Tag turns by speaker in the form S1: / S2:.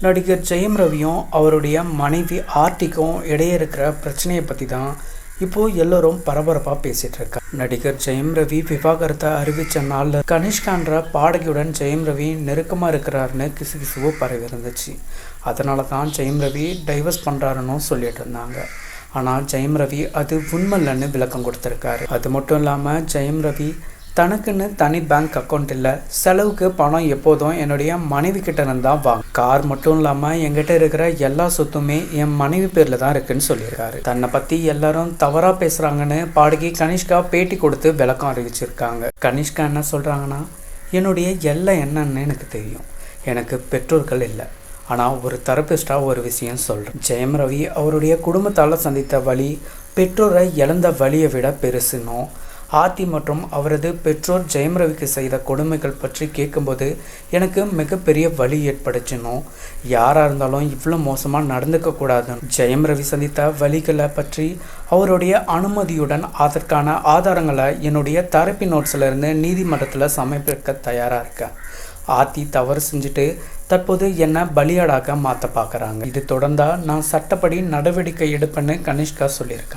S1: நடிகர் ஜெயம் ரவியும் அவருடைய மனைவி ஆர்த்திக்கும் இடையே இருக்கிற பிரச்சனையை பற்றி தான் இப்போது எல்லோரும் பரபரப்பாக பேசிகிட்டு இருக்காங்க. நடிகர் ஜெயம் ரவி விவாகரத்தை அறிவித்த நாளில் கனிஷ்கான்ற பாடகியுடன் ஜெயம் ரவி நெருக்கமாக இருக்கிறாருன்னு கிசுகிசுவோ பரவி இருந்துச்சு. அதனால தான் ஜெயம் ரவி டைவர்ஸ் பண்ணுறாருன்னு சொல்லிட்டு இருந்தாங்க. ஆனால் ஜெயம் ரவி அது உண்மையில்லைன்னு விளக்கம் கொடுத்துருக்காரு. அது மட்டும் இல்லாமல் ஜெயம் ரவி தனக்குன்னு தனி பேங்க் அக்கௌண்ட் இல்லை, செலவுக்கு பணம் எப்போதும் என்னுடைய மனைவி கிட்ட இருந்தால் வாங்க, கார் மட்டும் இல்லாமல் என்கிட்ட இருக்கிற எல்லா சொத்துமே என் மனைவி பேரில் தான் இருக்குன்னு சொல்லியிருக்காரு. தன்னை பற்றி எல்லாரும் தவறாக பேசுகிறாங்கன்னு பாடகி கனிஷ்கா பேட்டி கொடுத்து விளக்கம் அறிவிச்சிருக்காங்க. கனிஷ்கா என்ன சொல்கிறாங்கன்னா, என்னுடைய எல்லாம் என்னன்னு எனக்கு தெரியும், எனக்கு பெற்றோர்கள் இல்லை, ஆனால் ஒரு தெரபிஸ்டாக ஒரு விஷயம் சொல்கிறேன். ஜெயம் ரவி அவருடைய குடும்பத்தால் சந்தித்த வலி பெற்றோரை இழந்த வலியை விட பெருசுன்னும், ஆர்த்தி மற்றும் அவரது பெற்றோர் ஜெயம் ரவிக்கு செய்த கொடுமைகள் பற்றி கேட்கும்போது எனக்கு மிகப்பெரிய வலி ஏற்படுச்சுன்னும், யாராக இருந்தாலும் இவ்வளோ மோசமாக நடந்துக்க கூடாதுன்னு, ஜெயம் ரவி சந்தித்த வலிகளை பற்றி அவருடைய அனுமதியுடன் அதற்கான ஆதாரங்களை என்னுடைய தெரப்பி நோட்ஸில் இருந்து நீதிமன்றத்தில் சமர்ப்பிக்க தயாராக இருக்கேன். ஆர்த்தி தவறு செஞ்சுட்டு தற்போது என்னை பலியாடாக மாற்ற பார்க்குறாங்க. இது தொடர்ந்தால் நான் சட்டப்படி நடவடிக்கை எடுப்பேன்னு கனிஷ்கா சொல்லியிருக்காங்க.